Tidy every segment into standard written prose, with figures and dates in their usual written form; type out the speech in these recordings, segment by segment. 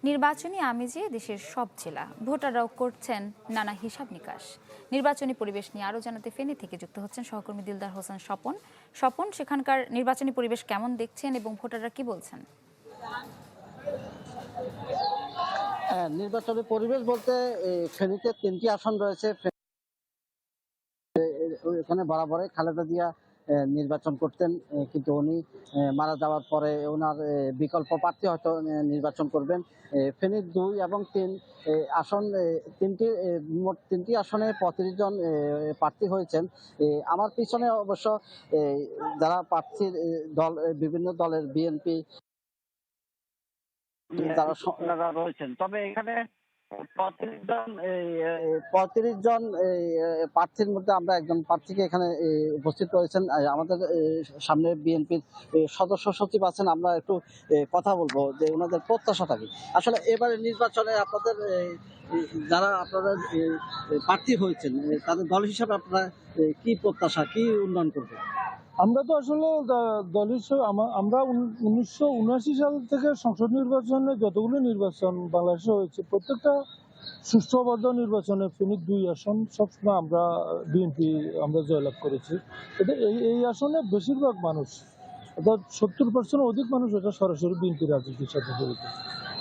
নির্বাচনী আমেজে দেশের সব জেলা ভোটাররাও করছেন নানা হিসাব নিকাশ। নির্বাচনী পরিবেশ নিয়ে আরও জানাতে ফেনী থেকে যুক্ত হচ্ছেন সহকর্মী দিলদার হোসেন স্বপন। সেখানকার নির্বাচনী পরিবেশ কেমন দেখছেন এবং ভোটাররা কি বলছেন? নির্বাচনী পরিবেশ বলতে ফেনীতে 3টি আসন রয়েছে। এখানে বরাবরই খালেদা জিয়া নির্বাচন করতেন, কিন্তু উনি মারা যাওয়ার পরে ওনার বিকল্প প্রার্থী হয়তো নির্বাচন করবেন। ফেনীর 2 এবং 3 আসন, মোট 3টি আসনে 35 জন প্রার্থী হয়েছেন। আমার পিছনে অবশ্য যারা প্রার্থীর দল, বিভিন্ন দলের বিএনপি যারা রয়েছেন, তবে এখানে 35 জন প্রার্থীর মধ্যে আমরা একজন প্রার্থীকে এখানে উপস্থিত রয়েছেন। আমাদের সামনে বিএনপির সদস্য সচিব আছেন, আমরা একটু কথা বলবো যে ওনাদের প্রত্যাশাটা কি। আসলে এবারে নির্বাচনে আপনাদের যারা আপনারা প্রার্থী হয়েছেন, তাদের দল হিসাবে আপনারা কি প্রত্যাশা, কি উন্নয়ন করবেন? আমরা তো আসলে দল হিসেবে আমরা 1979 সাল থেকে সংসদ নির্বাচনে যতগুলো নির্বাচন বাংলাদেশে হয়েছে প্রত্যেকটা সুষ্ঠুবদ্ধ নির্বাচনে ফেনীর 2 আসন সবসময় আমরা বিএনপি আমরা জয়লাভ করেছি। এটা এই আসনে বেশিরভাগ মানুষ, অর্থাৎ 70% অধিক মানুষ এটা সরাসরি বিএনপি রাজনীতির সাথে জড়িত।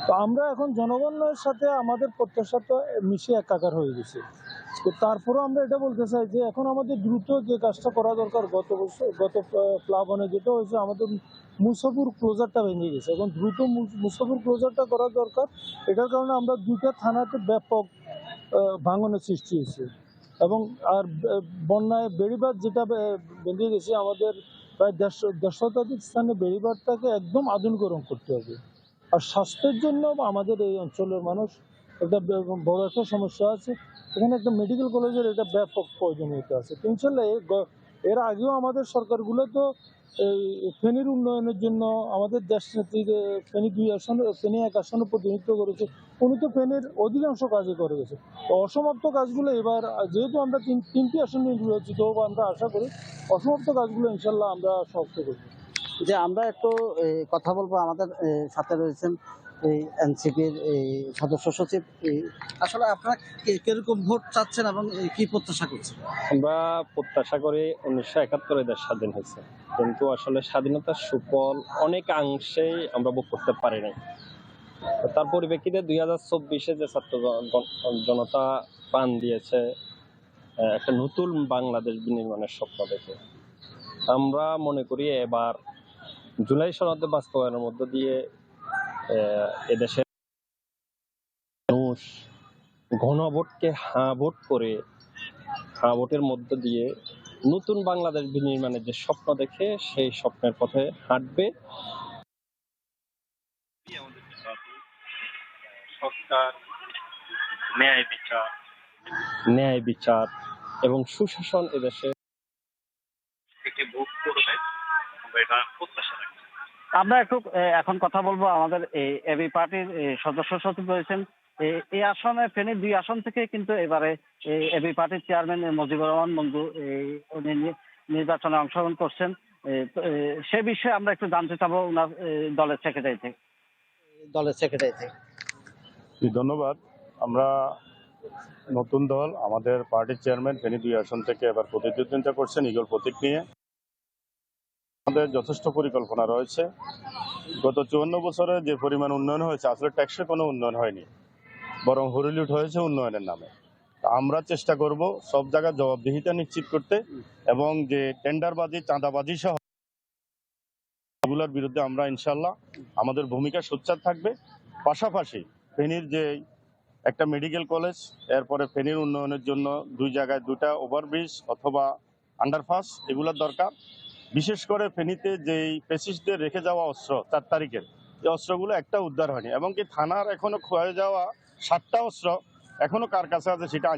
তো আমরা এখন জনগণের সাথে আমাদের প্রত্যাশাটা মিশে একাকার হয়ে গেছে। তো তারপরেও আমরা এটা বলতে চাই যে এখন আমাদের দ্রুত যে কাজটা করা দরকার, গত প্লাবনে যেটা হয়েছে, আমাদের মুসাফুর ক্লোজারটা ভেঙে গেছে, এখন দ্রুত মুসাফুর ক্লোজারটা করা দরকার। এটার কারণে আমরা 2টা থানাতে ব্যাপক ভাঙনের সৃষ্টি হয়েছে, এবং আর বন্যায় বেড়িবাঁধ যেটা ভেঙে গেছে, আমাদের প্রায় 150 শতাধিক স্থানে বেড়িবাঁধটাকে একদম আধুনিকরণ করতে হবে। আর স্বাস্থ্যের জন্য আমাদের এই অঞ্চলের মানুষ একটা বড় একটা সমস্যা আছে, এখানে একটা মেডিকেল কলেজের এটা ব্যাপক প্রয়োজনীয়তা আছে। ইনশাল্লাহ এর আগেও আমাদের সরকারগুলো তো এই ফেনীর উন্নয়নের জন্য আমাদের দেশ নেত্রীর ফেনী 2 আসনে, ফেনী 1 আসনে প্রতিনিধিত্ব করেছে। উনি তো ফেনীর অধিকাংশ কাজই করে গেছে। তো অসমাপ্ত কাজগুলো এবার যেহেতু আমরা 3টি আসনে নির্বাচিত হবো, আমরা আশা করি অসমাপ্ত কাজগুলো ইনশাল্লাহ আমরা সমাপ্ত করবো। যে আমরা একটু কথা বলবো, আমাদের সাথে রয়েছেন এই এনসিপির সদস্য সচিব। আসলে আপনারা কিরকম ভোট চাচ্ছেন এবং কি প্রত্যাশা করছেন? আমরা প্রত্যাশা করি 1971 দেশ স্বাধীন হয়েছে, কিন্তু আসলে স্বাধীনতার সুফল অনেকাংশেই আমরা ভোগ করতে পারি নাই। তার পরিপ্রেক্ষিতে 2024-এ যে ছাত্র জনতা প্রাণ দিয়েছে একটা নতুন বাংলাদেশ বিনির্মাণের স্বপ্ন দেখে, আমরা মনে করি এবার জুলাই সনদ বাস্তবায়নের মধ্য দিয়ে এদেশের মানুষ গণভোটকে হাঁ ভোট করে, হাঁ ভোটের মধ্য দিয়ে নতুন বাংলাদেশ বিনির্মাণের যে স্বপ্ন দেখে সেই স্বপ্নের পথে হাঁটবে। সরকার ন্যায় বিচার এবং সুশাসন এদেশে ভোগ করবে, এটা প্রত্যাশা রাখি। আমরা একটু এখন কথা বলবো, আমাদের এবি পার্টির সদস্য সচিব রয়েছেন। এই আসনে ফেনীর 2 আসন থেকে কিন্তু এবারে এবি পার্টির চেয়ারম্যান মুজিবুর রহমান মঞ্জু উনি নির্বাচনে অংশগ্রহণ করছেন। সে বিষয়ে আমরা একটু জানতে চাবো ওনার দলের সেক্রেটারি থেকে। ধন্যবাদ। আমরা নতুন দল, আমাদের পার্টির চেয়ারম্যান ফেনী 2 আসন থেকে এবার প্রতিদ্বন্দ্বিতা করছেন ঈগল প্রতীক নিয়ে। আমাদের যথেষ্ট পরিকল্পনা রয়েছে। গত 54 বছরে যে পরিমাণ উন্নয়ন হয়েছে, আসলে ট্যাক্সে কোনো উন্নয়ন হয়নি, বরং হরিলুট হয়েছে উন্নয়নের নামে। আমরা চেষ্টা করব সব জায়গায় জবাবদিহিতা নিশ্চিত করতে, এবং যে টেন্ডারবাজি, চাঁদাবাজি সহ এগুলোর বিরুদ্ধে আমরা ইনশাল্লাহ আমাদের ভূমিকা সোচ্চার থাকবে। পাশাপাশি ফেনীর যে একটা মেডিকেল কলেজ, এরপরে ফেনীর উন্নয়নের জন্য 2 জায়গায় 2টা ওভারব্রিজ অথবা আন্ডারপাস, এগুলোর দরকার। বিশেষ করে ফেনীতে যেই পেসিস্টদের রেখে যাওয়া অস্ত্র 4 তারিখের, এই অস্ত্রগুলো একটা উদ্ধার হয়নি, এবং কি থানার এখনো খোয়া যাওয়া 7টা অস্ত্র এখনো কার কাছে আছে সেটা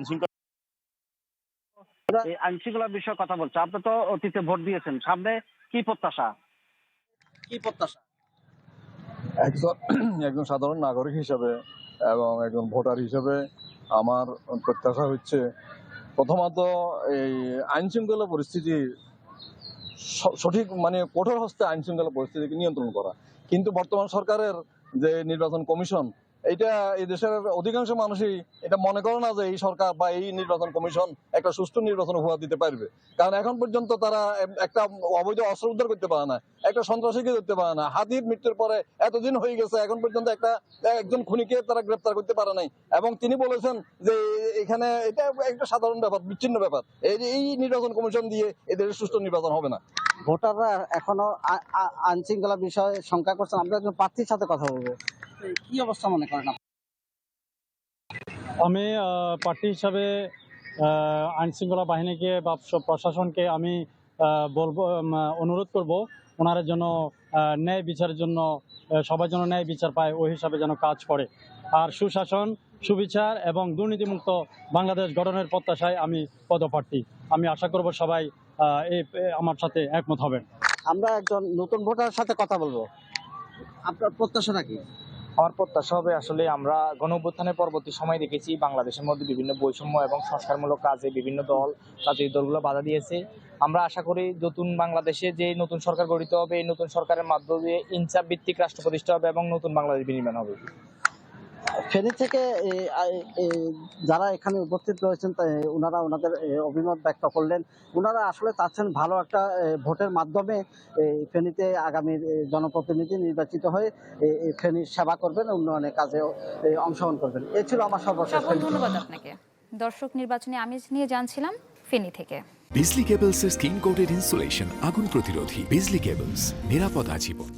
আইনশৃঙ্খলার বিষয়ে কথা বলছে। আপনি তো অতীতে ভোট দিয়েছেন, সামনে কি প্রত্যাশা? একজন সাধারণ নাগরিক হিসেবে এবং একজন ভোটার হিসেবে আমার প্রত্যাশা হচ্ছে, প্রথমত এই আইন শৃঙ্খলা পরিস্থিতি সঠিক কঠোর হস্তে আইন শৃঙ্খলা পরিস্থিতিকে নিয়ন্ত্রণ করা। কিন্তু বর্তমান সরকারের যে নির্বাচন কমিশন এইটা এই দেশের অধিকাংশ মানুষই এটা মনে করে না যে এই সরকার বা এই নির্বাচন কমিশন একটা সুষ্ঠু নির্বাচন উপহার দিতে পারবে। কারণ এখন পর্যন্ত তারা একটা অবৈধ অস্ত্র উদ্ধার করতে পারে না, একটা সন্ত্রাসীকে ধরতে পারে না। হাতির মৃত্যুর পরে এতদিন হয়ে গেছে, এখন পর্যন্ত একজন খুনিকে তারা গ্রেপ্তার করতে পারে নাই। এবং তিনি বলেছেন যে এখানে এটা একটা সাধারণ ব্যাপার, বিচ্ছিন্ন ব্যাপার, এই নির্বাচন কমিশন দিয়ে এদের সুষ্ঠু নির্বাচন হবে না। ভোটাররা এখনো আইন শৃঙ্খলা বিষয়ে শঙ্কা করছেন। আমরা একজন প্রার্থীর সাথে কথা বলবো। কি অবস্থা মনে করেন? আমি পার্টি হিসাবে আইন শৃঙ্খলা বাহিনীকে বা প্রশাসনকে আমি বলবো, অনুরোধ করব ওনারা যেন ন্যায় বিচারের জন্য সবার জন্য ন্যায় বিচার পায়, ওই হিসাবে যেন কাজ করে। আর সুশাসন, সুবিচার এবং দুর্নীতিমুক্ত বাংলাদেশ গঠনের প্রত্যাশায় আমি পদপ্রার্থী। আমি আশা করব সবাই আমার সাথে একমত হবেন। আমরা একজন নতুন ভোটারের সাথে কথা বলবো। আপনার প্রত্যাশাটা কি? আমার প্রত্যাশা হবে, আসলে আমরা গণঅভ্যুত্থানের পরবর্তী সময় দেখেছি বাংলাদেশের মধ্যে বিভিন্ন বৈষম্য এবং সংস্কারমূলক কাজে বিভিন্ন রাজনৈতিক দলগুলো বাধা দিয়েছে। আমরা আশা করি নতুন বাংলাদেশে যে নতুন সরকার গঠিত হবে, এই নতুন সরকারের মাধ্যমে ইনসাফ ভিত্তিক রাষ্ট্র প্রতিষ্ঠা হবে এবং নতুন বাংলাদেশ বিনির্মাণ হবে। ফেনী থেকে যারা এখানে উপস্থিত রয়েছেন ওনারা ওনাদের অভিমত ব্যক্ত করলেন। ওনারা আসলে চাচ্ছেন ভালো একটা ভোটের মাধ্যমে ফেনীতে আগামী জনপ্রতিনিধি নির্বাচিত হয়ে ফেনীর সেবা করবেন, উন্নয়নের কাজে অংশগ্রহণ করবেন। এই ছিল আমার সর্বশেষ। ধন্যবাদ আপনাকে। দর্শক, নির্বাচনী আমেজ নিয়ে জানছিলাম ফেনী থেকে। বিজলি কেবলস এর স্কিন কোটেড ইনসুলেশন আগুন প্রতিরোধী। বিজলি কেবলস, নিরাপদ আজীবন।